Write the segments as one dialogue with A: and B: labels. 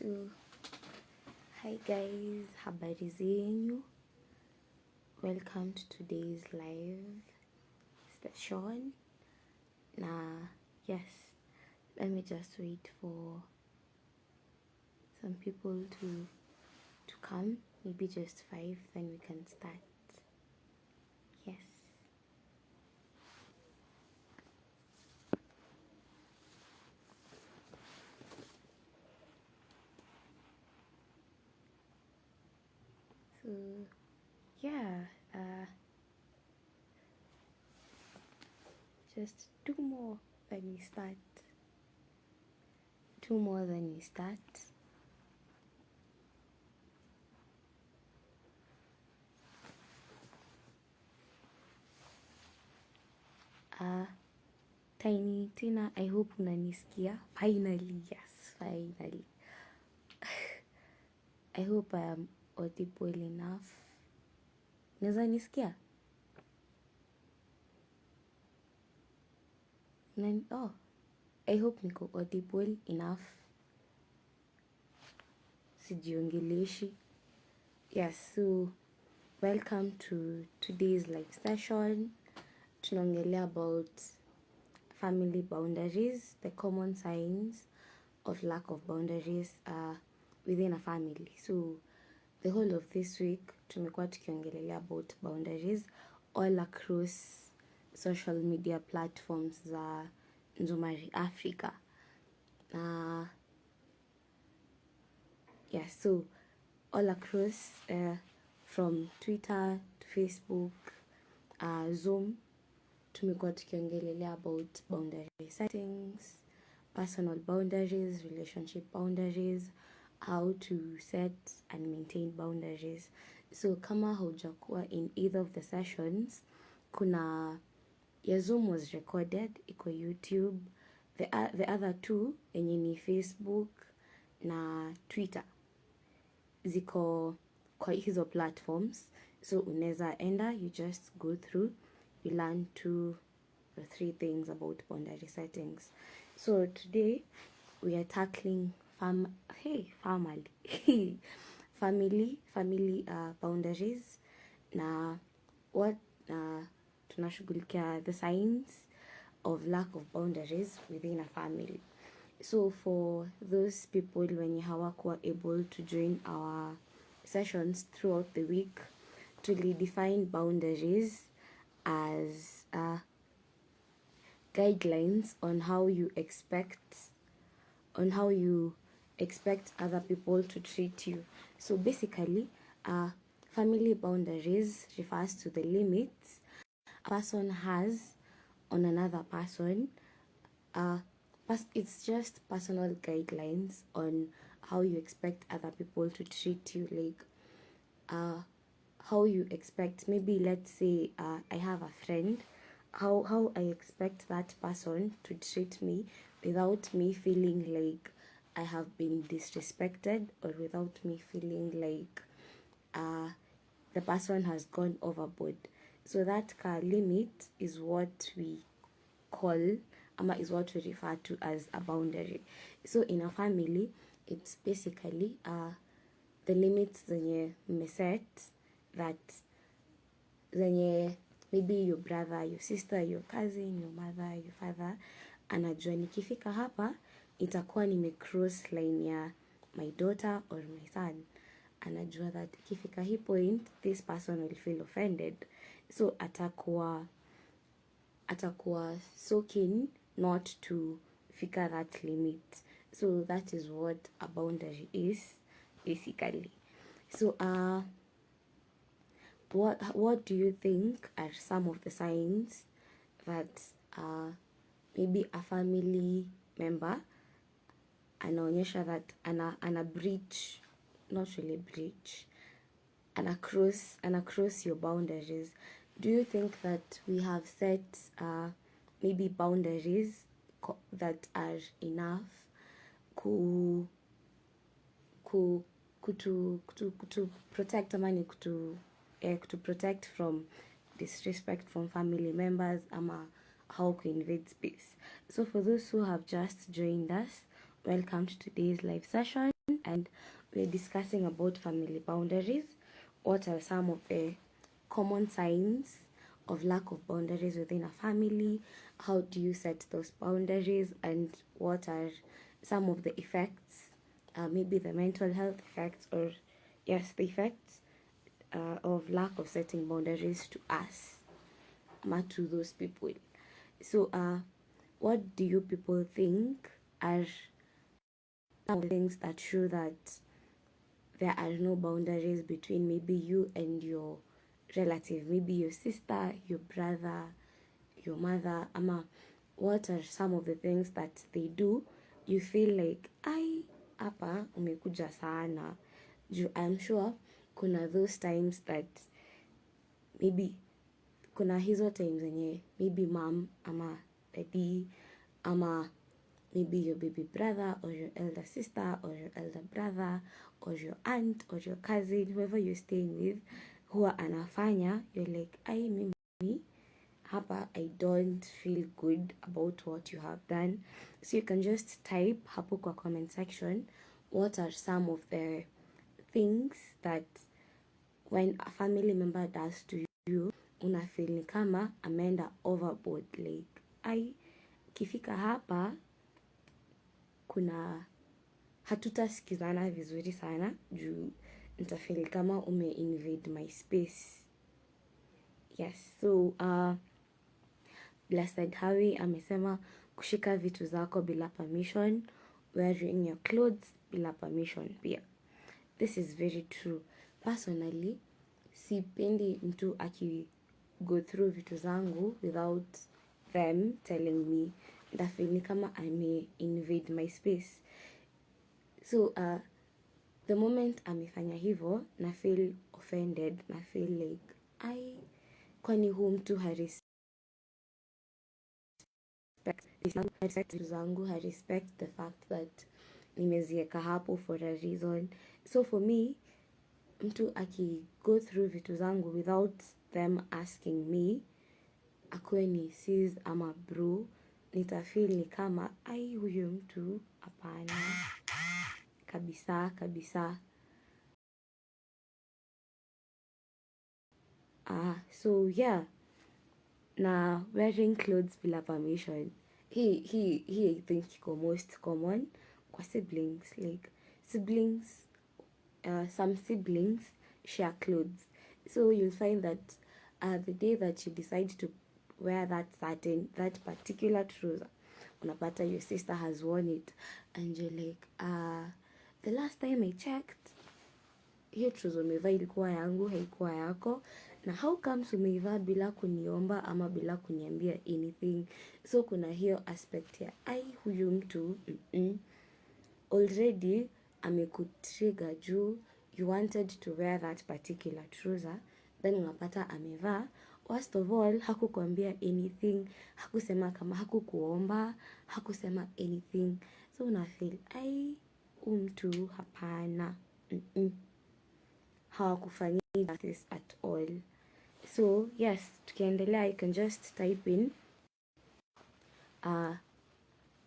A: So, hi guys, habari zenyu. Welcome to today's live session. Yes, let me just wait for some people to come. Maybe just 5, then we can start. Yes. So, yeah, just 2 more then we start. 2 more then we start. Tiny Tina, I hope unanisikia. Finally, yes, finally. I hope I am audible enough. Naweza nisikia? Oh, I hope niko audible enough. Sijiongeleshi. Yes, so welcome to today's live session. Tunaongelea about family boundaries, the common signs of lack of boundaries within a family. So the whole of this week tumekuwa tukiongelelea about boundaries all across social media platforms za Nzumari Africa. Yeah, so all across from Twitter to Facebook, Zoom, tumekuwa tukiongelelea about boundary settings, personal boundaries, relationship boundaries, how to set and maintain boundaries. So kama haujakuwa in either of the sessions, kuna ya Zoom was recorded, iko YouTube. The other two yenye ni Facebook na Twitter ziko kwa hizo platforms. So unaweza enda, you just go through, you learn 2 or 3 things about boundary settings. So today we are tackling family boundaries na what tunashughulikia the signs of lack of boundaries within a family. So for those people wenye hawakuwa able to join our sessions throughout the week, define boundaries as guidelines on how you expect other people to treat you. So basically, family boundaries refers to the limits a person has on another person. It's just personal guidelines on how you expect other people to treat you, like how you expect, maybe let's say I have a friend, how I expect that person to treat me without me feeling like I have been disrespected, or without me feeling like the person has gone overboard. So that limit is what we call, is what we refer to as a boundary. So in a family, it's basically the limits zenye mmeset, that zenye maybe your brother, your sister, your cousin, your mother, your father anajua nikifika hapa itakuwa nimecross line ya my daughter or my son. Anajua that ikifika hii point this person will feel offended, so atakuwa so keen not to fika that limit. So that is what a boundary is basically. So what do you think are some of the signs that maybe a family member anaonyesha that ana breach, not really breach, ana cross your boundaries? Do you think that we have set maybe boundaries that are enough to protect amani, to protect from disrespect from family members, ama how to invade space? So for those who have just joined us, welcome to today's live session. and we're discussing about family boundaries. What are some of the common signs of lack of boundaries within a family? How do you set those boundaries, and what are some of the effects, maybe the mental health effects, or yes, the effects of lack of setting boundaries to us, to those people. So what do you people think are some of the things that show that there are no boundaries between maybe you and your relative, maybe your sister, your brother, your mother, ama? What are some of the things that they do you feel like ai hapa umekuja sana? I'm sure kuna those times that maybe kuna hizo times zenye maybe mom ama daddy ama maybe your baby brother or your elder sister or your elder brother or your aunt or your cousin, whoever you're staying with, huwa anafanya, you're like ai mimi hapa I don't feel good about what you have done. So you can just type hapo kwa comment section what are some of the things that when a family member does to you unafeel ni kama ameenda overboard, like ai kifika hapa kuna hatutasikizana vizuri sana juu nitafeel kama invade my space. Yes, so Blessed Harry amesema kushika vitu zako bila permission, wearing your clothes bila permission pia. This is very true. Personally, sipendi mtu go through vitu zangu without them telling me. Ndafeel ni kama invade my space. So the moment amefanya hivo, na feel offended, na feel like kwani huu mtu respect zangu, respect the fact that nimezieka hapo for a reason. So for me, mtu go through vitu zangu without them asking me, akuwe ni sis ama bro, nitafeel ni kama huyu mtu hapana kabisa kabisa. So yeah, na wearing clothes bila permission, he I think iko most common kwa siblings. Like siblings, some siblings share clothes, so you'll find that the day that you decide to wear that particular trouser, unapata your sister has worn it and you're like the last time I checked hiyo trouser umevaa ilikuwa yangu, haikuwa yako, na how comes umeivaa bila kuniomba ama bila kuniambia anything? So kuna hiyo aspect ya huyu mtu already amekutrigger juu you wanted to wear that particular trouser, then unapata amevaa. Worst of all, hakukuambia anything, hakusema kama hakukuomba, hakusema anything. So unafeel mtu hapana, hawakufanyia this at all. So yes, tukiendelea, you can just type in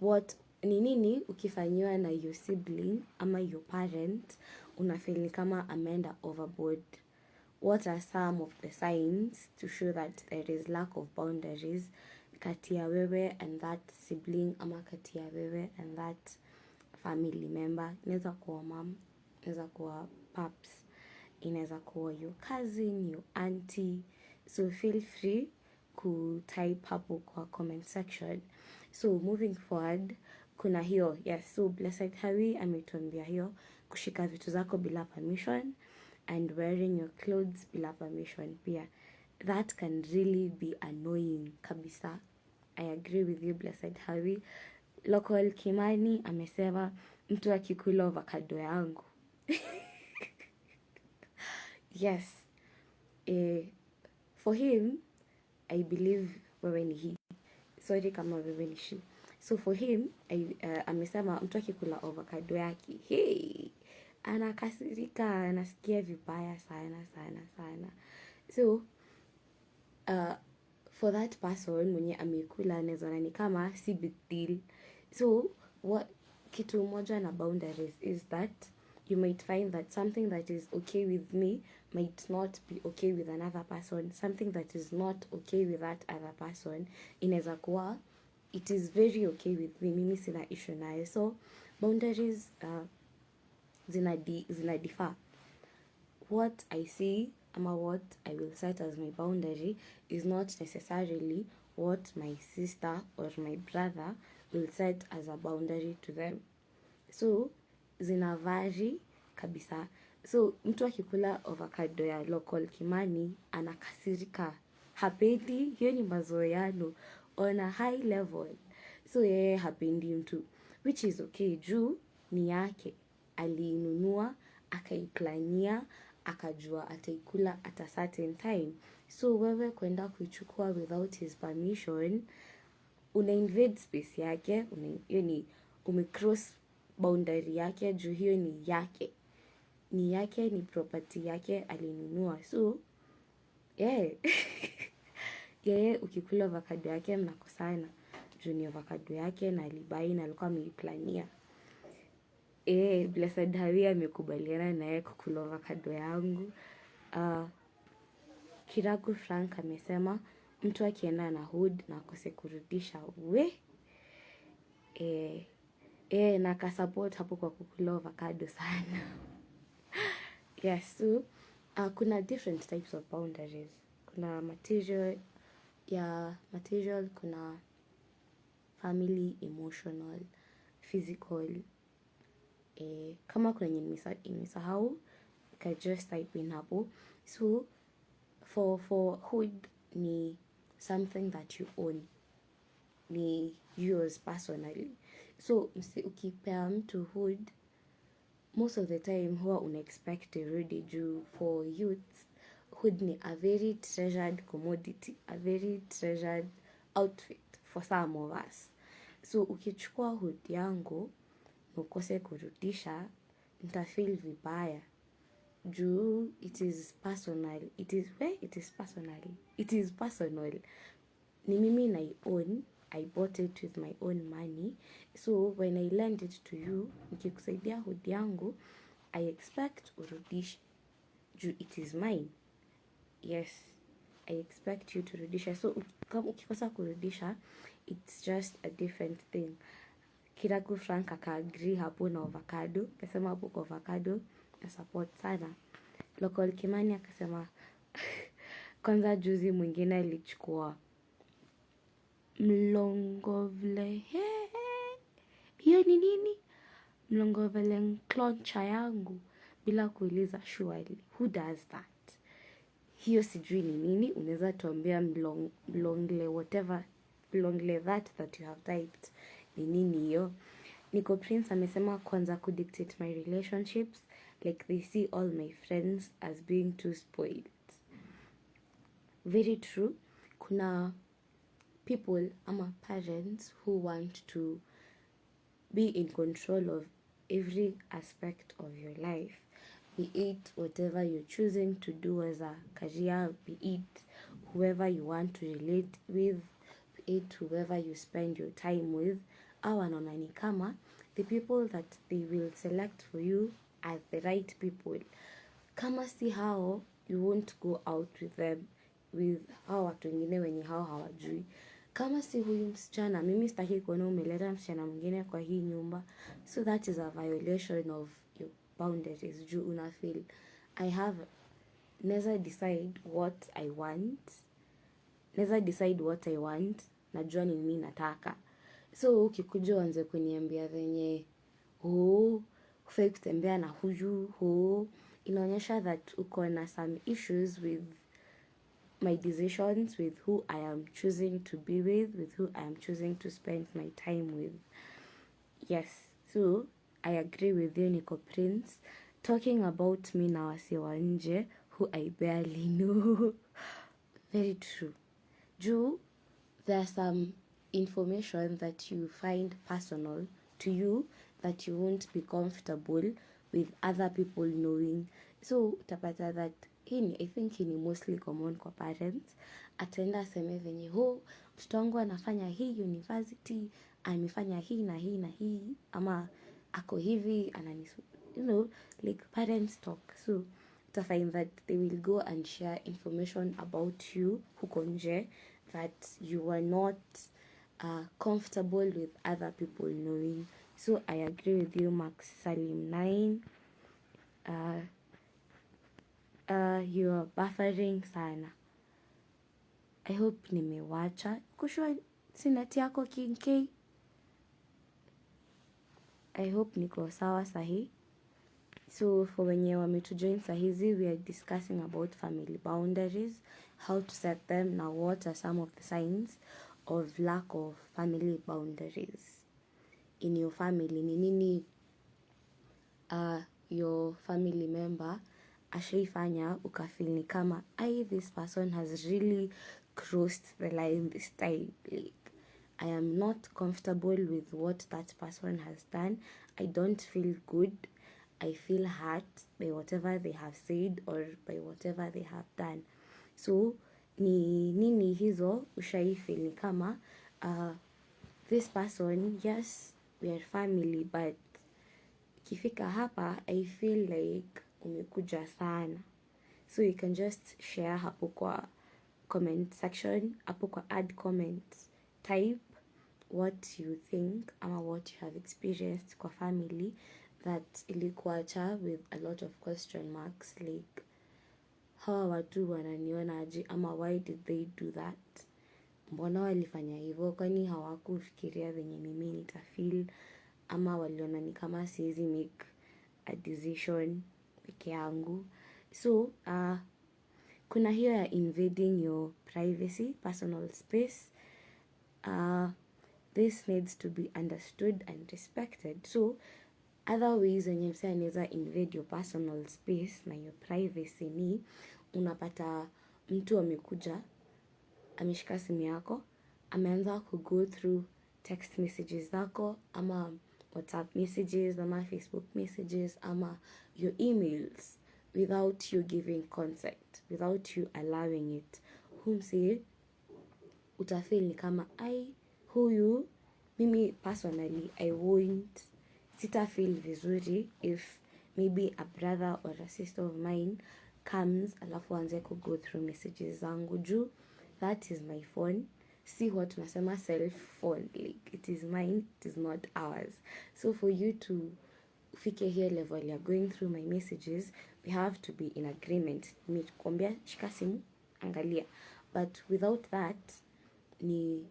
A: what ni nini ukifanyiwa na your sibling ama your parent unafeel kama ameenda overboard. What are some of the signs to show that there is lack of boundaries kati ya wewe and that sibling ama kati ya wewe and that family member? Inaweza kuwa mom, inaweza kuwa paps, inaweza kuwa your cousin, your auntie. So feel free kutype hapo kwa comment section. So moving forward, kuna hiyo, yes, so Blessed Harry ametuambia hiyo kushika vitu zako bila permission and wearing your clothes bila permission pia. That can really be annoying kabisa. I agree with you, Blessed Harry. Local Kimani amesema mtu akikula avocado yangu. Yes. For him, I believe wewe ni he. Sorry kama wewe ni she. So for him, amesema mtu akikula avocado yake, hey, anakasirika, anasikia vibaya sana sana sana. So for that person mwenye amekula anaweza ni kama si big deal. So kitu moja na boundaries is that you might find that something that is okay with me might not be okay with another person. Something that is not okay with that other person inaweza kuwa it is very okay with me, mimi sina issue nayo. So boundaries zina differ. What I see ama what I will set as my boundary is not necessarily what my sister or my brother will set as a boundary to them. So zina vary kabisa. So mtu akikula avocado ya local Kimani anakasirika, hapendi, hiyo ni mazoeano on a high level. So yeye hapendi mtu, which is okay juu ni yake, aliinunua, akaiplania, akajua ataikula at a certain time. So wewe kwenda kuichukua without his permission, una invade space yake, hiyo ni umecross boundary yake juu hiyo ni yake. Ni yake, ni property yake, alinunua. So yeye ukikula avocado yake mnakosana juu ni avocado yake na alibai na alikuwa ameiplania. Blessed Hawi amekubaliana na yeye kukula avocado yangu. Kiragu Frank amesema mtu akienda na hood na akose kurudisha na kasupport hapo kwa kukula avocado sana. Yes, so kuna different types of boundaries. Kuna material, kuna family, emotional, physical. Kama kuna nimesahau, can just type in hapo. So for hood ni something that you own, ni yours personally. So ukipea mtu hood, most of the time huwa una-expect irudi juu for youths, hood ni a very treasured commodity, a very treasured outfit for some of us. So ukichukua hood yangu ukose kurudisha, nitafeel vibaya juu it is personal. It is personal. Ni mimi na own. I bought it with my own money. So when I lend it to you, nikikusaidia hood yangu, I expect urudishe juu it is mine. Yes, I expect you to rudisha. So ukikosa kurudisha, it's just a different thing. Kiragu Frank aka-agree hapo na avocado. Kasema hapo kwa avocado na support sana. Local Kimani akasema kwanza juzi mwingine alichukua mlongovle. Hiyo ni nini? Mlongovle nkloncha yangu bila kuuliza surely. Who does that? Hiyo sijui ni nini. Unaweza tuambia mlongle whatever, mlongle that you have typed. Ni nini hiyo? Nico Prince amesema kwanza kudictate my relationships, like they see all my friends as being too spoiled. Very true. Kuna people ama parents who want to be in control of every aspect of your life, be it whatever you're choosing to do as a career, be it whoever you want to relate with, be it whoever you spend your time with. Wanaona ni kama the people that they will select for you are the right people. Kama si hao, you won't go out with them, with hao watu wengine wenye hao hawajui. Kama si huyu msichana, mimi sitaki kuona umeleta msichana mwingine kwa hii nyumba. So that is a violation of your boundaries. Juu una feel naweza decide what I want. Najua ni mimi nataka. So ukikuja uanze kuniambia venye hufai kutembea na huyu, inaonyesha that uko na some issues with my decisions, with who I am choosing to be with who I am choosing to spend my time with. Yes, so I agree with you, Nico Prince. Talking about me na wasi wa nje who I barely know. Very true. Juu, there's some information that you find personal to you that you won't be comfortable with other people knowing. So utapata that I think hii ni mostly common kwa parents. Ataenda aseme venye mtoto wangu anafanya hii university, amefanya hii na hii na hii, ama ako hivi like parents talk. So to find that they will go and share information about you huko nje that you are not comfortable with other people knowing. So I agree with you, Max Salim 9. You are buffering sana. I hope nimewacha. Kushua sinati yako kinkei. I hope niko sawa sahi. So for wenye wametujoin sahizi, we are discussing about family boundaries, how to set them. Now what are some of the signs of lack of family boundaries in your family? Ni nini your family member ashaifanya ukafeel ni kama this person has really crossed the line this time. Like, I am not comfortable with what that person has done. I don't feel good. I feel hurt by whatever they have said or by whatever they have done. So ni nini hizo ushaifeel ni kama this person, yes, we are family, but kifika hapa I feel like umekuja sana. So you can just share hapo kwa comment section, hapo kwa add comments, type what you think ama what you have experienced kwa family that ilikuacha with a lot of question marks, like hawa watu wananiona aje ama why did they do that, mbona walifanya hivyo, kwani hawakufikiria venye mimi nitafeel, ama waliona ni kama siwezi make a decision peke yangu. So kuna hiyo ya invading your privacy, personal space. This needs to be understood and respected. So other ways wenye msee anaweza invade your personal space na your privacy ni unapata mtu amekuja ameshika simu yako, ameanza go through text messages zako ama WhatsApp messages ama Facebook messages ama your emails without you giving consent, without you allowing it. Humsi utafeel ni kama huyu mimi personally I won't sita feel vizuri if maybe a brother or a sister of mine comes alafu anze go through messages zangu juu that is my phone. See what tunasema self phone, like it is mine, it is not ours. So for you to fike here level you're going through my messages, we have to be in agreement. Nimekuambia shika simu angalia, but without that ni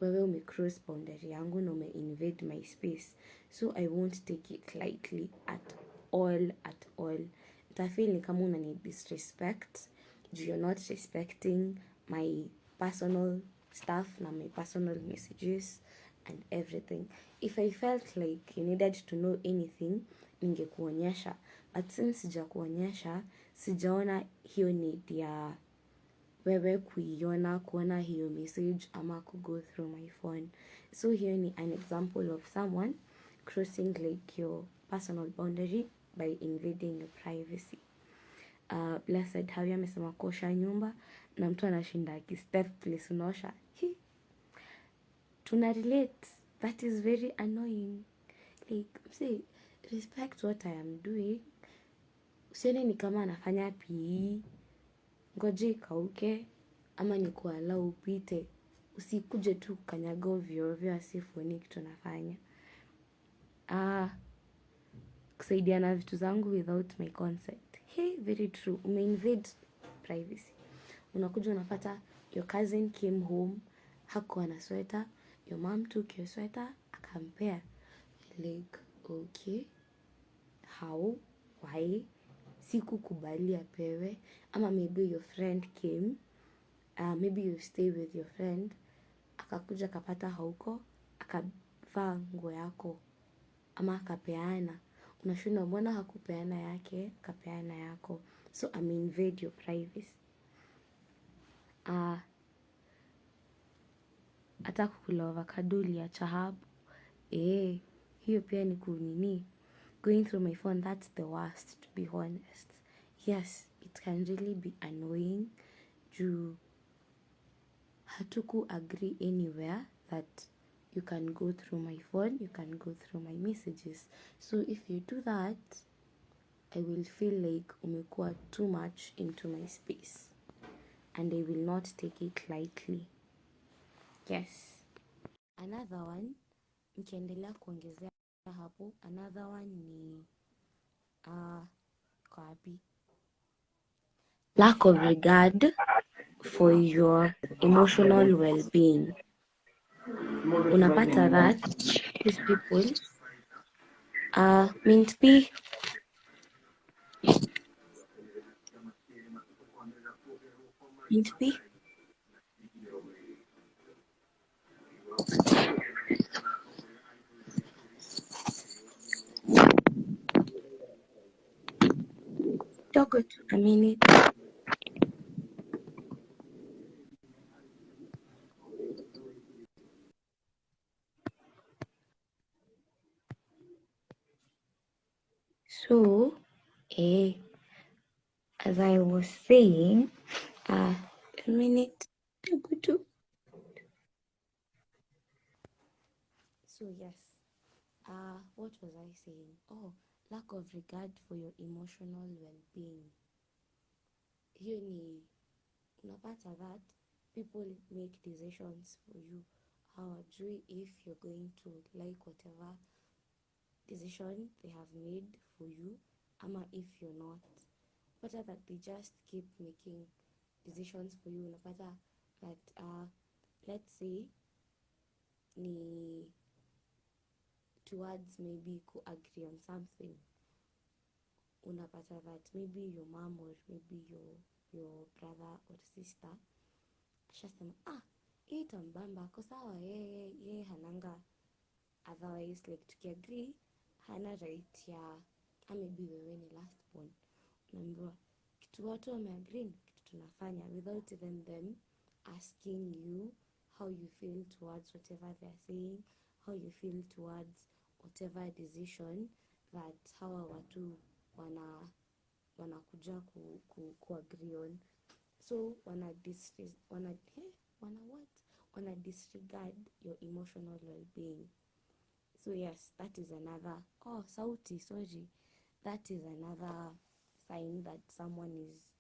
A: wewe umecross boundary yangu na umeinvade my space. So I won't take it lightly at all. Nitafeel ni kama unani disrespect, you're not respecting my personal stuff na my personal messages and everything. If I felt like you needed to know anything, ningekuonyesha, but since sijakuonyesha, sijaona hiyo need ya wewe kuona hiyo message ama go through my phone. So here ni an example of someone crossing like your personal boundary by invading your privacy. Blessed Hawi amesema kosha nyumba na mtu anashinda akistep place unaosha. Tuna relate. That is very annoying. Like, say, respect what I am doing. Usione ni kama anafanya PE. Ngoje ikauke ama ni kuallow upite. Usikuje tu kanyaga ovyo ovyo asifuni kitu nafanya. Kusaidiana vitu zangu without my consent. Very true. Umeinvade privacy. Unakuja unapata your cousin came home, hakuwa na sweater, your mom took your sweater, akampea. Like, okay, how, why, sikukubali apewe, ama maybe your friend came, maybe you stay with your friend, akakuja akapata hauko, akavaa nguo yako, ama akapeana. Unashindwa mbona hakupeana yake, akapeana yako. So invade your privacy. Hata kukula avocado uliacha hapo. Hiyo pia ni kunini. Going through my phone, that's the worst, to be honest. Yes, it can really be annoying. Juu hatuku agree anywhere that you can go through my phone, you can go through my messages. So if you do that, I will feel like umekuwa too much into my space and I will not take it lightly. Yes. Another one, nikiendelea kuongezea hapo, another one ni kwapi? Lack of regard for your emotional well-being. Unapata that these people mint P. Talk a minute. So, as I was saying, a minute. So yes, what was I saying? Oh, lack of regard for your emotional well-being. Hiyo ni unapata that people make decisions for you. Hawajui if you're going to like whatever decision they have made for you, ama if you're not. Unapata that they just keep making decisions for you. Unapata that let's say ni towards maybe agree on something. Unapata that maybe your mom or maybe your brother or sister ashasema hii itambamba kwa sawa, yeye hananga, otherwise like tukiagree hana right ya maybe wewe ni last born, unaambiwa kitu watu wameagree kitu tunafanya without even them asking you how you feel towards whatever they're saying, how you feel towards whatever decision that hawa watu wanakuja kuagree on. So wana disregard your emotional well-being. So yes, that is another that is another sign that someone is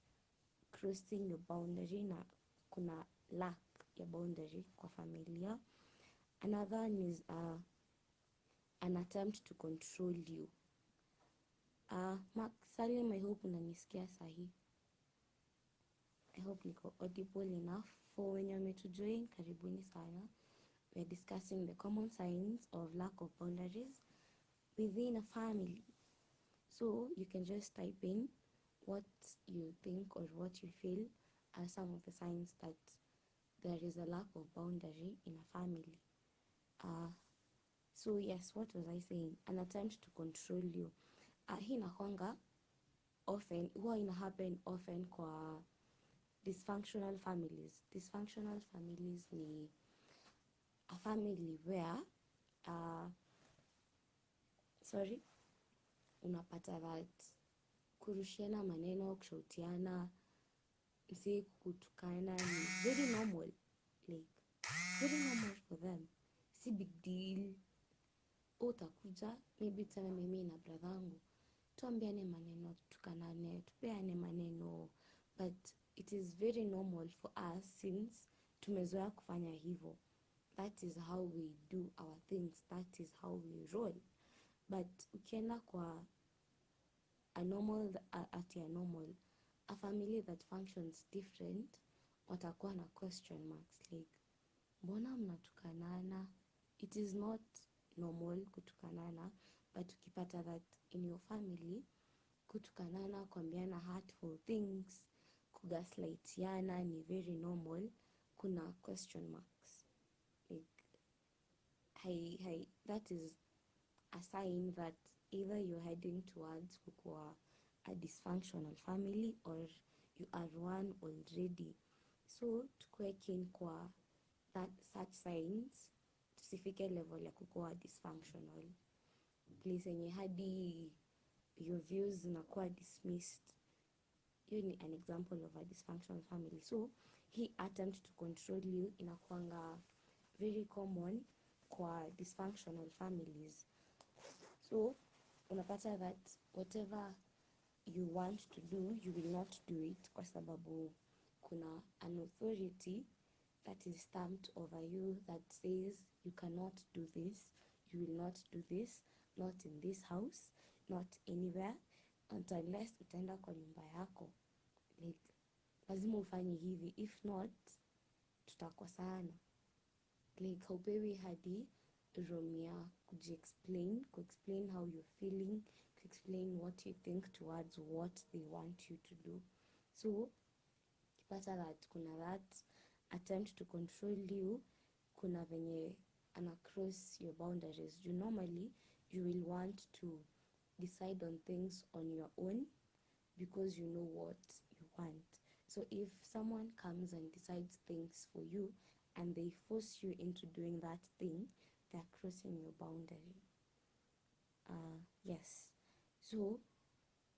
A: crossing your boundary na kuna lack ya boundary kwa familia. Another one is an attempt to control you. Mark Salim, I hope unanisikia sahi. I hope niko audible enough. For when you're to join, karibuni sana. We're discussing the common signs of lack of boundaries within a family. So you can just type in what you think or what you feel are some of the signs that there is a lack of boundary in a family. So yes, what was I saying? An attempt to control you. Hii inakuanga often, huwa ina happen often kwa dysfunctional families. Dysfunctional families ni a family where unapata that kurushiana maneno, kushautiana, msi kutukana ni very normal. Like, very normal for them. Si big deal. Utakuja, maybe tena mimi na bradhangu, tuambiane maneno, tukanane, tupeane maneno. But it is very normal for us since tumezoea kufanya hivyo. That is how we do our things. That is how we roll. But ukienda kwa a family that functions different, watakuwa na question marks like, mbona mnatukanana? It is not normal kutukanana, but ukipata that in your family, kutukanana, kuambiana hurtful things, kugaslightiana ni very normal, kuna question marks. Like, that is a sign that either you're heading towards kukua a dysfunctional family or you are one already. So tukue keen kwa that such signs, tusifike level ya kukua dysfunctional. Place yenye hadi your views zinakuwa dismissed. You need an example of a dysfunctional family. So he attempt to control you inakuanga very common kwa dysfunctional families. So unapata that whatever you want to do, you will not do it kwa sababu kuna an authority that is stamped over you that says you cannot do this, you will not do this, not in this house, not anywhere, unless utaenda kwa nyumba yako, like lazima ufanye hivi, if not tutakosana. Like haupewi hadi room ya kuexplain how you're feeling, explain what you think towards what they want you to do. So kipata that kuna that attempt to control you, kuna venye ana cross your boundaries. You normally you will want to decide on things on your own because you know what you want. So if someone comes and decides things for you and they force you into doing that thing, they're crossing your boundary. Yes. So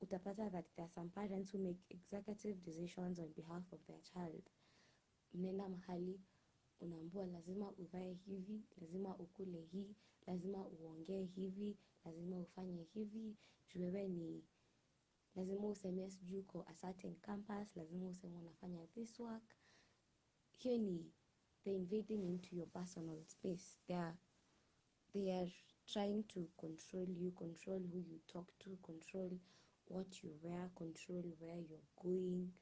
A: utapata that there are some parents who make executive decisions on behalf of their child. Mnenda mahali unaambiwa lazima uvae hivi, lazima ukule hii, lazima uongee hivi, lazima ufanye hivi, wewe ni lazima useme sijui uko a certain campus, lazima useme unafanya this work. Hiyo ni they're invading into your personal space. They are trying to control you, control who you talk to, control what you wear, control where you're going.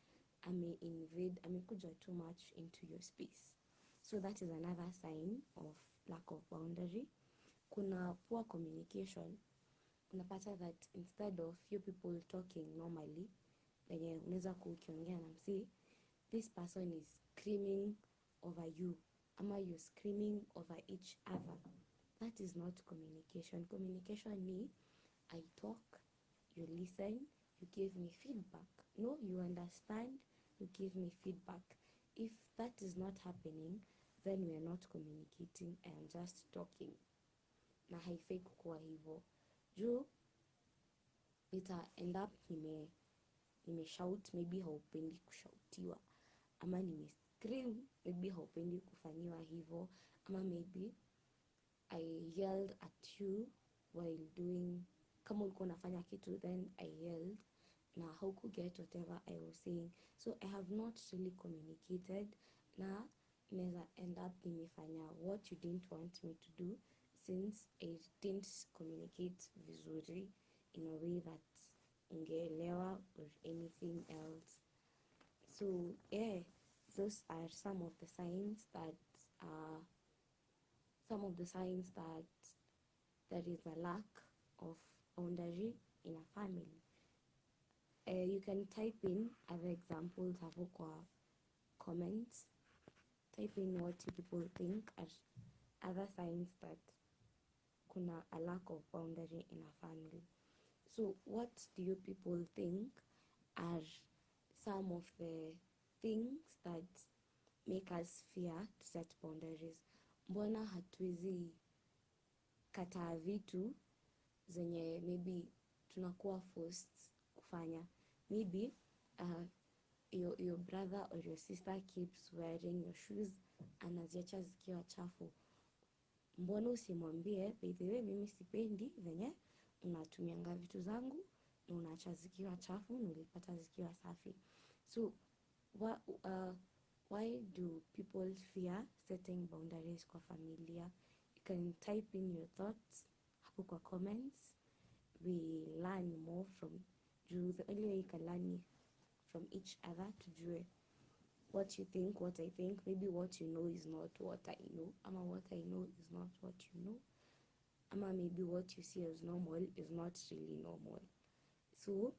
A: Amekuja too much into your space. So that is another sign of lack of boundary. Kuna poor communication. Unapata that instead of you people talking normally, venye unaweza kukiongea na msi, this person is screaming over you, ama you're screaming over each other. That is not communication. Communication ni I talk, you listen, you give me feedback. No, you understand, you give me feedback. If that is not happening, then we are not communicating, I am just talking. Na haifai kukuwa hivyo. Juu ita end up nime-shout, maybe haupendi kushautiwa. Ama nime-scream, maybe haupendi kufanyiwa hivyo. Ama maybe I yelled at you while doing, kama ulikuwa unafanya kitu, then I yelled na haukuget whatever I was saying. So I have not really communicated na inaweza end up nimefanya what you didn't want me to do, since I didn't communicate vizuri in a way that ungeelewa or anything else. So yeah, those are some of the signs that there is a lack of boundary in a family. You can type in other examples hapo kwa comments. Type in what you people think are other signs that kuna a lack of boundary in a family. So what do you people think are some of the things that make us fear to set boundaries? Mbona hatuwezi kataa vitu zenye maybe tunakuwa forced kufanya? Maybe your brother or your sister keeps wearing your shoes, anaziacha zikiwa chafu. Mbona usimwambie, by the way, mimi sipendi venye unatumianga vitu zangu na unaacha zikiwa chafu na ulipata zikiwa safi. So why do people fear setting boundaries kwa familia? You can type in your thoughts hapo kwa comments. We learn more from you. The only way you can learn from each other, tujue what you think, what I think. Maybe what you know is not what I know, ama what I know is not what you know, ama maybe what you see as normal is not really normal. So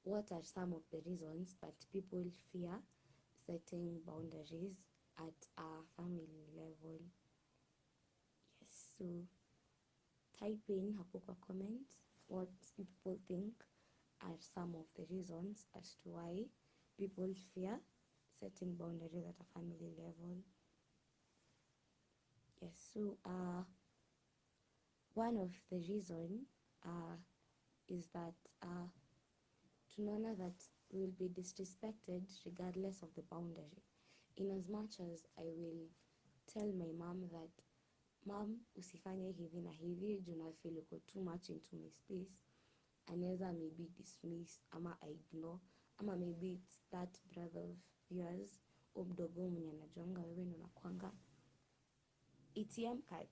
A: what are some of the reasons that people fear setting boundaries at a family level? Yes, so type in hapo kwa comments what people think are some of the reasons as to why people fear setting boundaries at a family level. Yes, so one of the reason is that tunaona that we will be disrespected regardless of the boundary. In as much as I will tell my mom that, Mom, usifanye hivi na hivi, do not feel uko too much into my space, anaweza maybe dismiss ama ignore, ama maybe it's that brother of yours mdogo mwenye anajuanga wewe ndo unakuanga ATM card,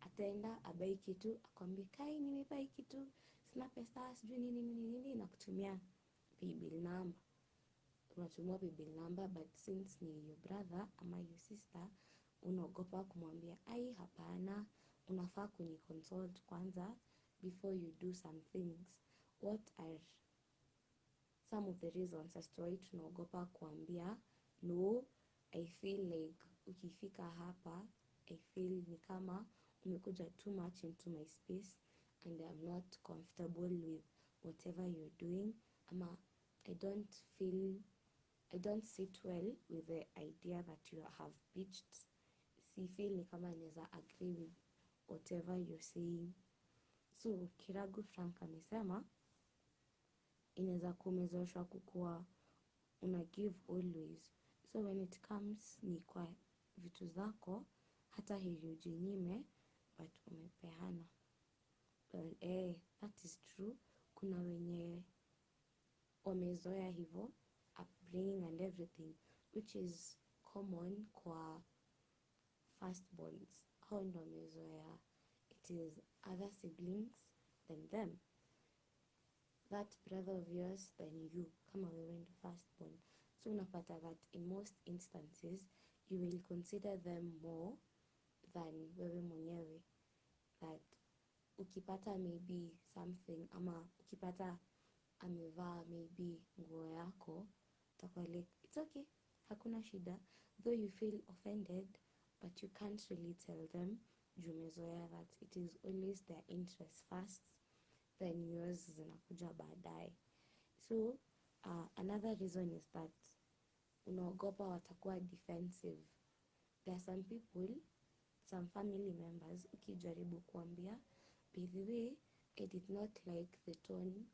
A: ataenda abai kitu akwambie kai nimebai kitu sina pesa sijui nini na kutumia paybill number. Unatumia paybill number, but since ni your brother ama your sister unaogopa kumwambia ai hapana, unafaa consult kwanza before you do some things. What are some of the reasons as to why tunaogopa kuambia no? I feel like ukifika hapa, I feel ni kama umekuja too much into my space and I'm not comfortable with whatever you're doing, ama I don't sit well with the idea that you have pitched. Si feel ni kama naweza agree with whatever you're saying. So Kiragu Frank amesema inaweza kumezoeshwa kukua una give always, so when it comes ni kwa vitu zako hata heri ujinyime but umepeana. Well, that is true. Kuna wenye wamezoea hivyo upbringing and everything, which is common kwa firstborns. Hao ndo wamezoea it is other siblings than them, that brother of yours than you, kama wewe ndo firstborn. So unapata that in most instances you will consider them more than wewe mwenyewe. That ukipata maybe something, ama ukipata amevaa maybe nguo yako, utakuwa like it's okay, hakuna shida, though you feel offended but you can't really tell them juu umezoea that it is always their interest first then yours zinakuja baadaye. So another reason is that unaogopa watakuwa defensive. There are some people, some family members, ukijaribu kuambia by the way I did not like the tone,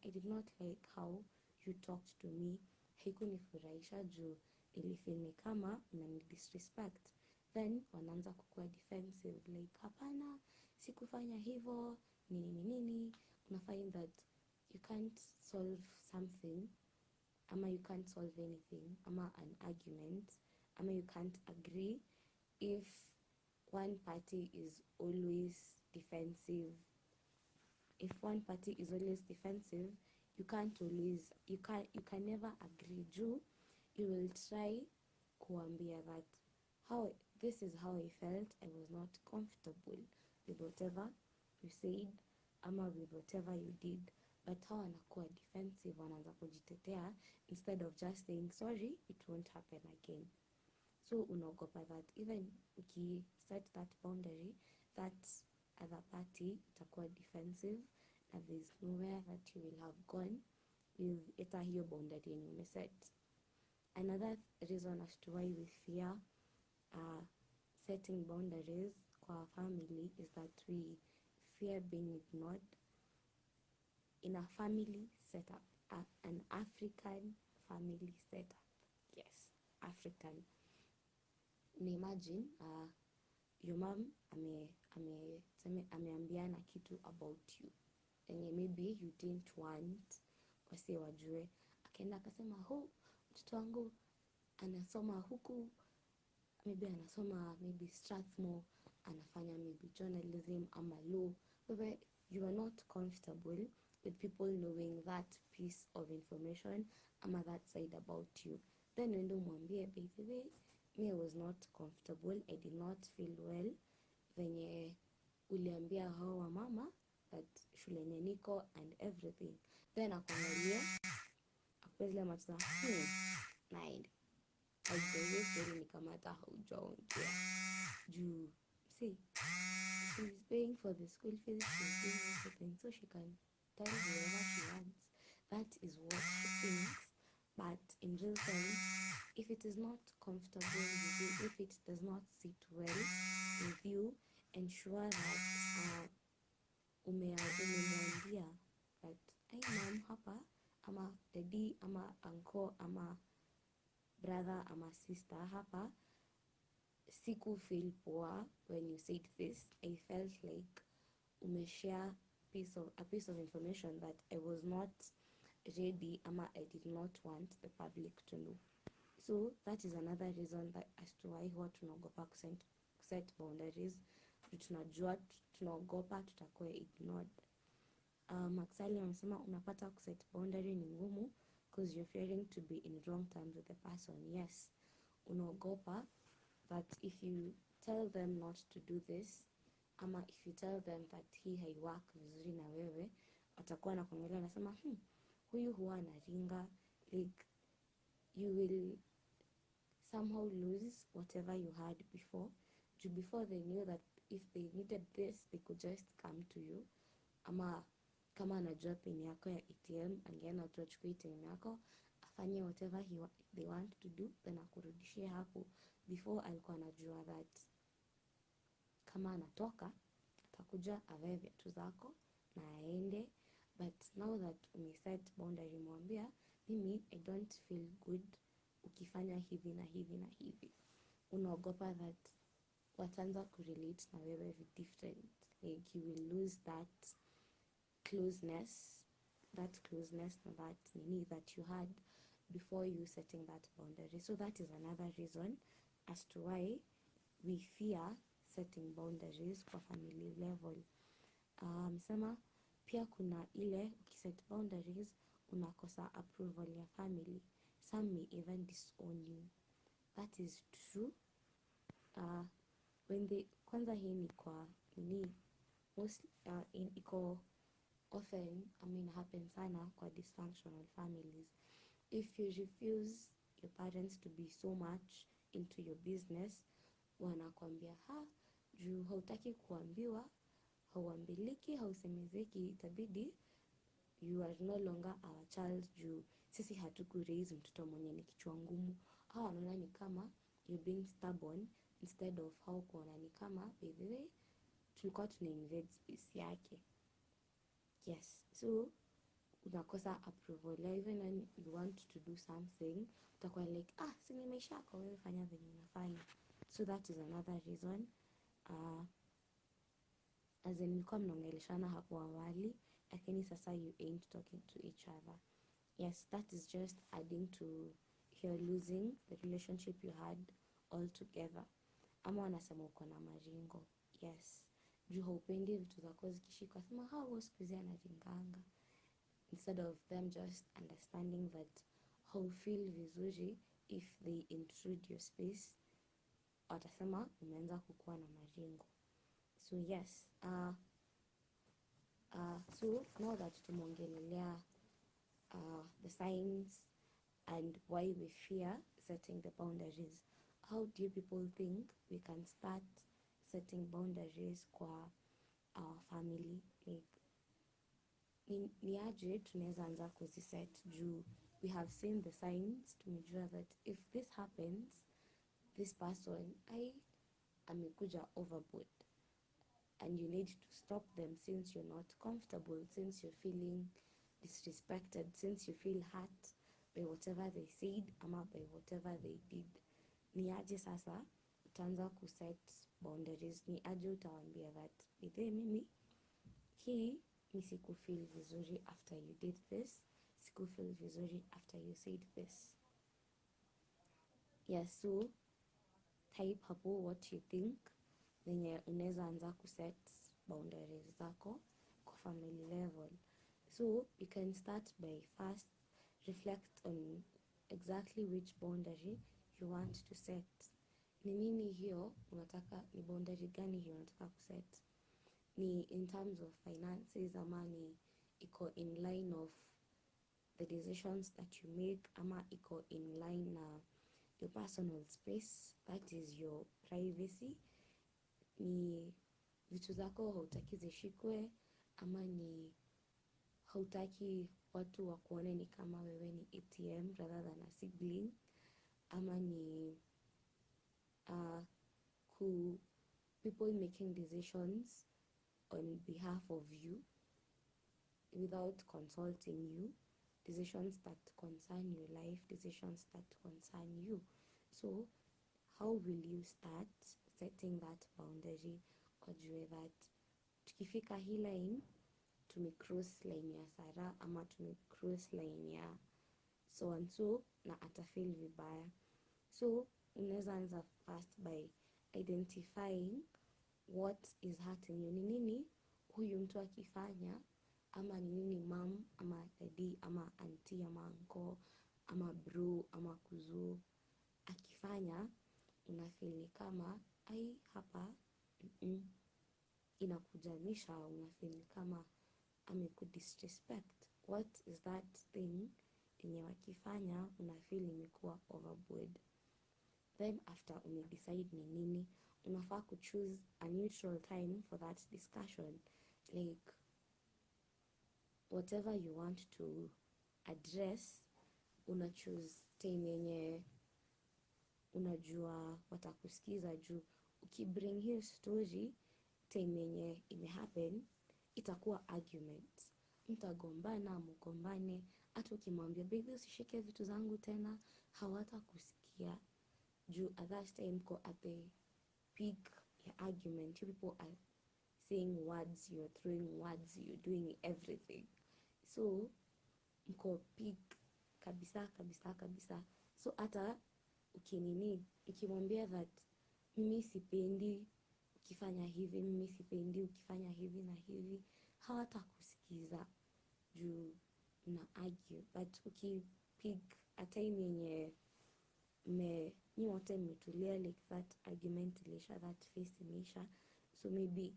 A: I did not like how you talked to me, haikunifurahisha juu nilifeel ni kama unani disrespect, then wanaanza kukua defensive like hapana sikufanya hivyo nini. Una find that you can't solve something, ama you can't solve anything, ama an argument, ama you can't agree if one party is always defensive. If one party is always defensive, you can never agree juu you will try kuambia that this is how I felt, I was not comfortable with whatever you said ama with whatever you did, but how wanakuwa defensive, wanaanza kujitetea instead of just saying sorry, it won't happen again. So unaogopa that even set that boundary, that other party itakuwa defensive and there's nowhere that you will have gone with eta hiyo boundary yenye umeset. Another reason as to why we fear setting boundaries kwa family is that we fear being ignored. In a family setup, an African family setup, yes, African. Imagine your mom ameambiana kitu about you and maybe you didn't want wase wajue, akaenda akasema mtoto wangu anasoma huku, maybe anasoma Strathmore, anafanya maybe journalism ama law. You are not comfortable with people knowing that piece of information ama that side about you, then wendo mwambie by the way me was not comfortable, I did not feel well venye uliambia hao wa mama that shule yenye niko and everything, then akuangalia akupezile macho naende haujawezi ni kama hata haujaongea juu see she's paying for the school fees, she's doing everything so she can tell whoever she wants. That is what she thinks, but in real time if it is not comfortable with you, if it does not sit well with you, ensure that umemwambia that hey mom hapa ama daddy ama uncle ama brother ama sister hapa siku feel poa when you said this, I felt like umeshare piece of information that I was not ready ama I did not want the public to know. So that is another reason that as to why huwa tunaogopa set boundaries. Tunajua tunaogopa tutakuwa ignored. Maxali amesema unapata kuset boundary ni ngumu because you're fearing to be in wrong terms with the person. Yes, unaogopa that if you tell them not to do this ama if you tell them that hii haiwork vizuri na wewe, watakuwa na kuangalia nasema huyu huwa anaringa, like you will somehow lose whatever you had before. Before they knew that if they needed this they could just come to you, ama kama anajua pin yako ya ATM angeenda tu achukue ATM yako afanye whatever they want to do then akurudishie hapo. Before alikuwa anajua that kama anatoka atakuja avae viatu zako na aende, but now that umeset boundary, mwambia mimi I don't feel good ukifanya hivi na hivi na hivi. Unaogopa that wataanza kurelate na wewe different, like you will lose that closeness na that nini that you had before you setting that boundary. So that is another reason as to why we fear setting boundaries kwa family level. Sema pia kuna ile ukiset boundaries unakosa approval ya family. Some may even disown you. That is true. When they kwanza hii ni kwa nini most iko often happen sana kwa dysfunctional families. If you refuse your parents to be so much into your business, wanakwambia juu hautaki kuambiwa, hauambiliki, hausemezeki, itabidi you are no longer our child juu sisi hatukuraise mtoto mwenye ni kichwa ngumu. Wanaona ni kama you're being stubborn instead of how kuona ni kama by the way tulikuwa tuna invade space yake. Yes, so unakosa approval. Even when you want to do something utakuwa like si ni maisha yako, wewe fanya venye unafanya. So that is another reason. As in mlikuwa mnaongeleshana hapo awali lakini sasa you ain't talking to each other. Yes, that is just adding to you're losing the relationship you had altogether. Ama wanasema uko na maringo. Yes, juu haupendi vitu zako zikishika, sema huwa siku hizi anaringanga, instead of them just understanding that haufeel vizuri if they intrude your space, watasema umeanza kukuwa na maringo. So yes, so now that tumeongelelea the signs and why we fear setting the boundaries, how do you people think we can start setting boundaries kwa our family? Like ni aje tunaweza anza kuziset juu we have seen the signs, tumejua that if this happens, this person amekuja overboard and you need to stop them since you're not comfortable, since you're feeling disrespected, since you feel hurt by whatever they said ama by whatever they did. Ni aje sasa utaanza kuset boundaries? Ni aje utawaambia that ithe mimi hii ni sikufeel vizuri after you did this, sikufeel vizuri after you said this. Yes, so type hapo what you think venye unaweza anza kuset boundaries zako kwa family level. So you can start by first reflect on exactly which boundary you want to set. Ni nini hiyo unataka, ni boundary gani hiyo unataka kuset? Ni in terms of finances ama ni iko in line of the decisions that you make ama iko in line na your personal space, that is your privacy. Ni vitu zako hautaki zishikwe ama ni hautaki watu wakuone ni kama wewe ni ATM rather than a sibling, ama ni people making decisions on behalf of you without consulting you, decisions that concern your life, decisions that concern you. So how will you start setting that boundary? Ujue that tukifika hii line tumecross line ya Sara ama tumecross line ya so and so, na atafeel vibaya. So unaweza anza first by identifying what is hurting you. Ni nini huyu mtu akifanya, ama ni nini mom ama daddy ama auntie ama uncle ama bro ama kuzo akifanya unafeel ni kama ai hapa inakujanisha, unafeel ni kama amekudisrespect. What is that thing yenye wakifanya unafeel imekuwa overboard? Then after umedecide ni nini, unafaa kuchoose a neutral time for that discussion. Like whatever you want to address, una choose time yenye unajua watakusikiza, juu ukibring hiyo story time yenye imehappen itakuwa argument, mtagombana mgombane. Hata ukimwambia baby usishike vitu zangu tena, hawatakusikia juu at that time ko at the peak ya argument. You people are saying words, you're throwing words, you're doing everything, so mko peak kabisa kabisa kabisa. So hata ukimwambia that mimi sipendi ukifanya hivi, mimi sipendi ukifanya hivi na hivi, hawatakusikiza juu na argue. But ukipick a time yenye nyi wote mmetulia, like that argument ilisha, that face imeisha, so maybe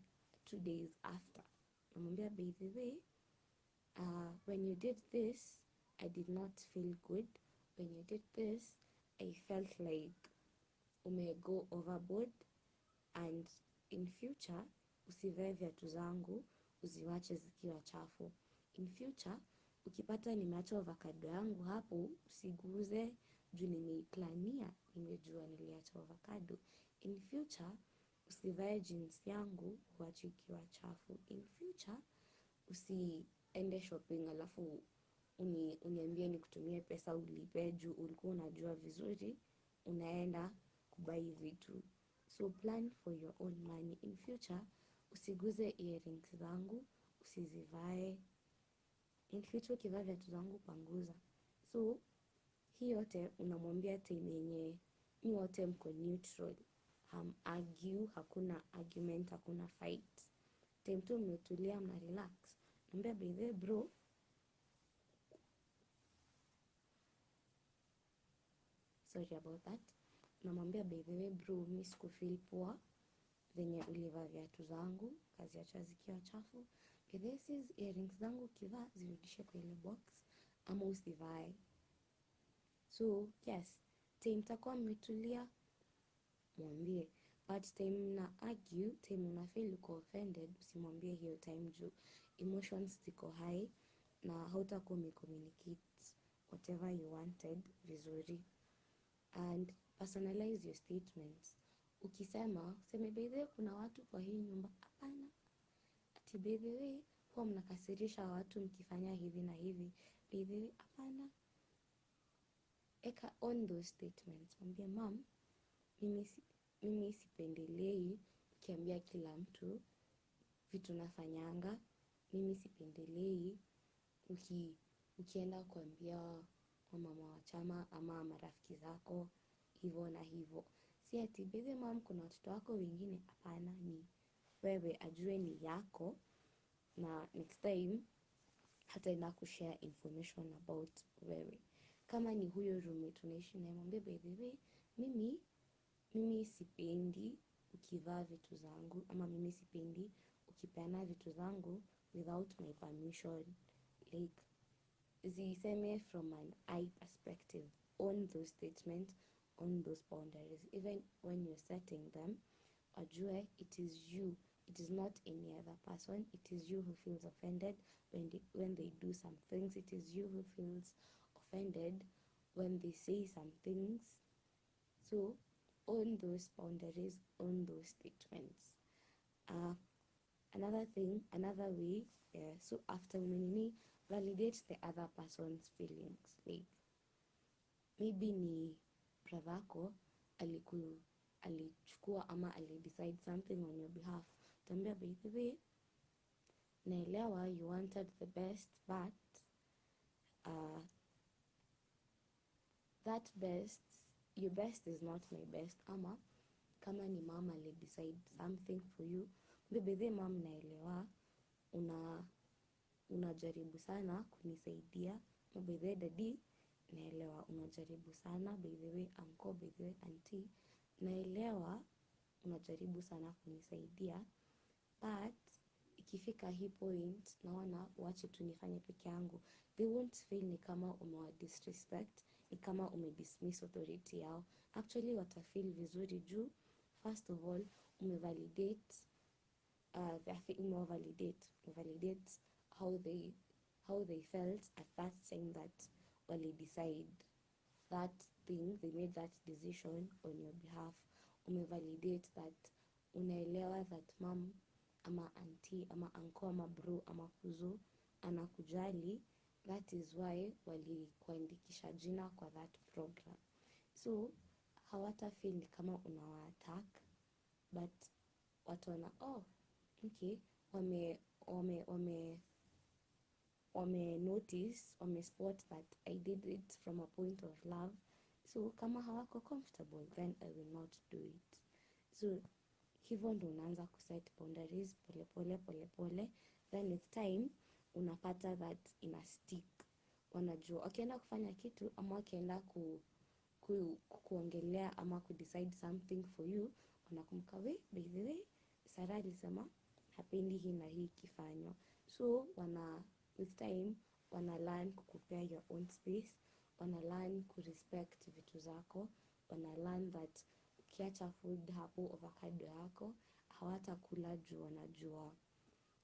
A: 2 days after namwambia by the way, when you did this I did not feel good, when you did this I felt like go overboard, and in future usivae viatu zangu uziwache zikiwa chafu. In future ukipata nimeacha avocado yangu hapo usiguze juu nimeiplania, nimejua niliacha avocado. In future usivae jeans yangu uache ikiwa chafu. In future usiende shopping alafu uniambie nikutumie pesa ulipe juu ulikuwa unajua vizuri unaenda kubai vitu. So plan for your own money. In future usiguze earrings zangu, usizivae. In future ukivaa viatu zangu panguza. So hii yote unamwambia time yenye nyi wote mko neutral, argue, hakuna argument, hakuna fight. Time tu mmetulia mna relax. Naambia by the way bro, sorry about that. Namwambia by the way bro, mimi sikufeel poa venye ulivaa viatu zangu kaziacha zikiwa chafu. This is earrings zangu, kivaa zirudishe kwa ile box ama usivae. So yes, time takuwa mmetulia mwambie, but time na argue, time una feel uko offended, usimwambie hiyo time juu emotions ziko high na hautakuwa umecommunicate whatever you wanted vizuri. And personalize your statements. Ukisema useme by the way kuna watu kwa hii nyumba, hapana ati by the way huwa mnakasirisha watu mkifanya hivi na hivi, by the way hapana. Eka on those statements. Mwambie mom, mimi sipendelei ukiambia kila mtu vitu nafanyanga. Mimi sipendelei ukienda kuambia mama wa chama ama marafiki zako hivyo na hivyo. Si ati by the way mom kuna watoto wako wengine, hapana, ni wewe ajue ni yako, na next time hataenda kushare information about wewe. Kama ni huyo roommate tunaishi naye, mwambie by the way mimi sipendi ukivaa vitu zangu, ama mimi sipendi ukipeana vitu zangu without my permission. Like ziseme from an I perspective. On those statements, on those boundaries, even when you're setting them, ajue it is you, it is not any other person. It is you who feels offended when they do some things. It is you who feels offended when they say some things. So on those boundaries, on those statements. Another thing, another way, so after umenini, validate the other person's feelings. Like maybe ni bradhako alichukua ama alidecide something on your behalf. Tambia by the way, naelewa you wanted the best, but that best, your best is not my best. Ama kama ni mama decide something for you, bebe mom, naelewa unajaribu sana kunisaidia. By daddy, naelewa unajaribu sana. By the way uncle, by the way auntie, naelewa unajaribu sana kunisaidia, but ikifika hii point naona wache tu nifanye peke yangu. They won't feel ni kama umewa disrespect, ni kama umedismiss authority yao. Actually watafeel vizuri juu first of all umevalidate how they felt at that time that wali decide that thing, they made that decision on your behalf. Umevalidate that, unaelewa that mom ama auntie ama uncle ama bro ama kuzo anakujali. That is why walikuandikisha jina kwa that program. So hawata feel ni kama unawa attack, but wataona okay, wame notice, wame spot that I did it from a point of love. So kama hawako comfortable, then I will not do it. So hivyo ndo unaanza kuset boundaries pole, then with time unapata that ina stick. Wanajua wakienda kufanya kitu ama wakienda kuongelea ama kudecide something for you, wanakumbuka by the way Sarah alisema hapendi hii na hii kifanywa. So with time wana learn kukupea your own space, wana learn kurespect vitu zako, wana learn that ukiacha food hapo, avocado yako hawatakula juu wanajua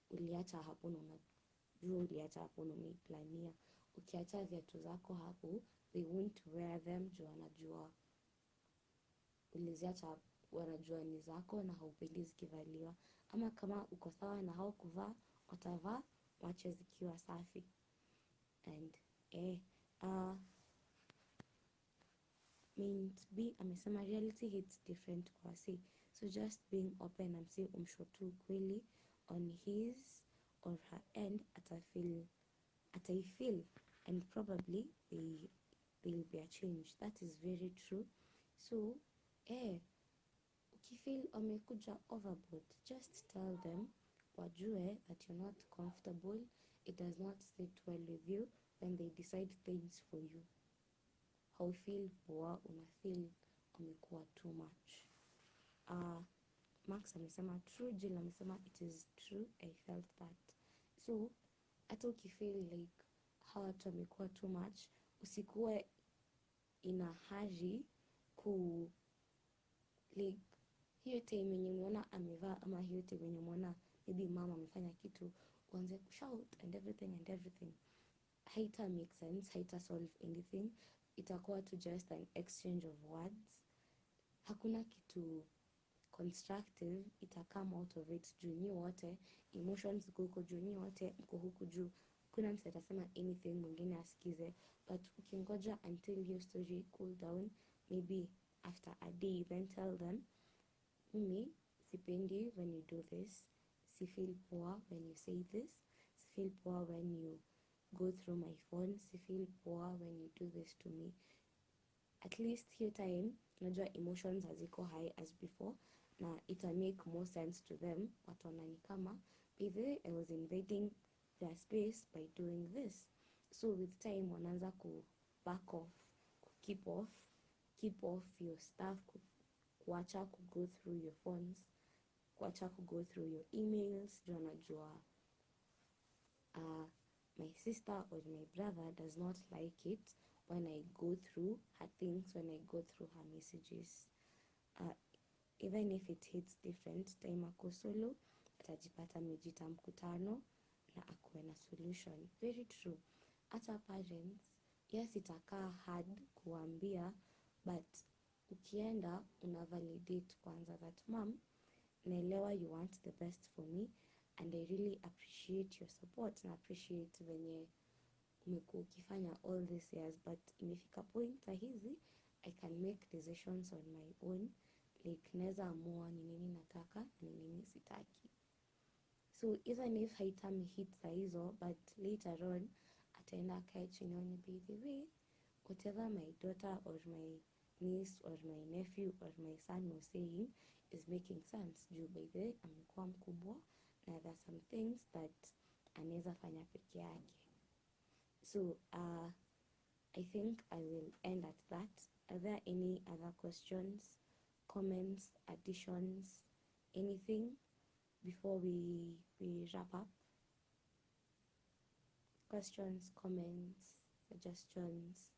A: uliacha hapo na unajua uliacha hapo na umeiplania. Ukiacha viatu zako hapo, they won't wear them juu wanajua uliziacha, wanajua ni zako na haupendi zikivaliwa. Ama kama uko sawa na hao kuvaa, watavaa wache zikiwa safi. And means be amesema reality hits different kwa si. So just being open and say umshotu kweli on his or her end, ataifeel and probably they'll be a change. That is very true. So ukifeel wamekuja overboard, just tell them wajue that you're not comfortable, it does not sit well with you when they decide things for you. Haufeel poa, unafeel wamekuwa too much. Max amesema true, Jill amesema it is true, I felt that. So hata ukifeel like hawa watu wamekuwa too much, usikuwe in a hurry like hiyo time yenye umeona amevaa ama hiyo time yenye umeona maybe mama amefanya kitu, uanze kushout and everything. Haita make sense, haita solve anything. Itakuwa tu just an exchange of words. Hakuna kitu constructive ita come out of it juu nyi wote emotions ziko huko juu, nyi wote mko huku juu. Kuna mtu atasema anything mwingine asikize, but ukingoja until your story cool down, maybe after a day, then tell them mimi sipendi when you do this, si feel poor when you say this, si feel poor when you go through my phone, si feel poor when you do this to me. At least hiyo time unajua emotions haziko high as before, na ita make more sense to them. Wataona ni kama by the way I was invading their space by doing this. So with time wanaanza ku back off, keep off your stuff, kuacha ku go through your phones, kuacha ku go through your emails. Juu anajua my sister or my brother does not like it when I go through her things, when I go through her messages. Even if it hits different, time ako solo, atajipata amejita mkutano na akuwe na solution. Very true. Hata parents, yes itakaa hard kuambia, but ukienda unavalidate kwanza that mom, naelewa you want the best for me and I really appreciate your support na appreciate venye umekuwa ukifanya all these years, but imefika point hizi I can make decisions on my own, like naweza amua ni nini nataka ni nini sitaki. So even if haitamhit saa hizo, but later on ataenda akae chini aone, by the way, whatever my daughter or my niece or my nephew or my son was saying is making sense. Juu by the way amekuwa mkubwa na there are some things that anaweza fanya peke yake. So I think I will end at that. Are there any other questions, comments, additions, anything before we wrap up? Questions, comments, suggestions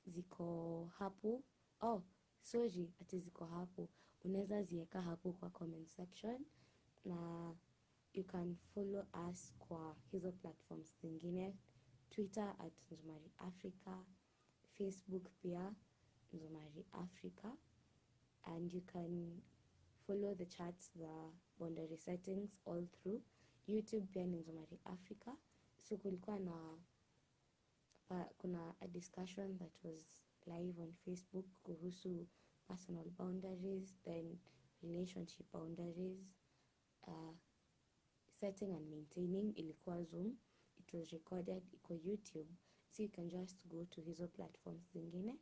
A: ziko hapo. Oh, sorry, ati ziko hapo. Unaweza ziweka hapo kwa comment section, na you can follow us kwa hizo platforms zingine, Twitter at Nzumari Africa, Facebook pia Nzumari Africa, and you can follow the charts, the boundary settings all through YouTube pia ni Nzumari Africa. So kuna a discussion that was live on Facebook kuhusu personal boundaries, then relationship boundaries, setting and maintaining, ilikuwa Zoom. It was recorded, iko YouTube, so you can just go to hizo platforms zingine,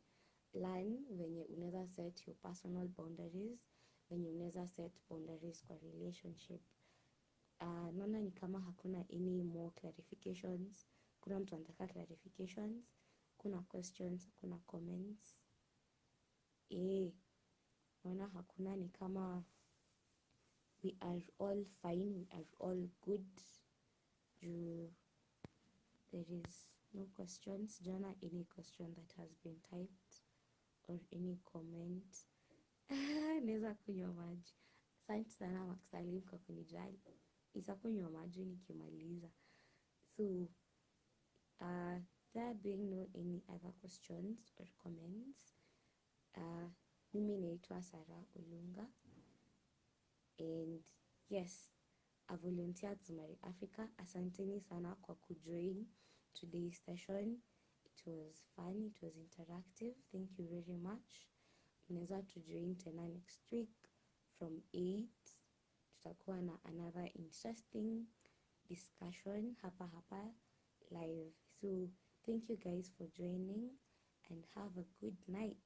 A: learn venye unaweza set your personal boundaries, venye unaweza set boundaries kwa relationship. Naona ni kama hakuna any more clarifications. Kuna mtu anataka clarifications? Kuna questions? Kuna comments? Naona hakuna, ni kama we are all fine, we are all good. There is no questions. Jana any question that has been typed or any comment. Naweza kunywa maji. Asante sana Maxalim kwa kunijali. Nitakunywa maji nikimaliza. So there being no any other questions or comments, mimi naitwa Sarah Olunga, and yes, I volunteered Nzumari Africa. Asanteni sana kwa kujoin today's session. It was fun, it was interactive. Thank you very much. Mnaweza tujoin tena next week from 8. Tutakuwa na another interesting discussion hapa live. So thank you guys for joining and have a good night.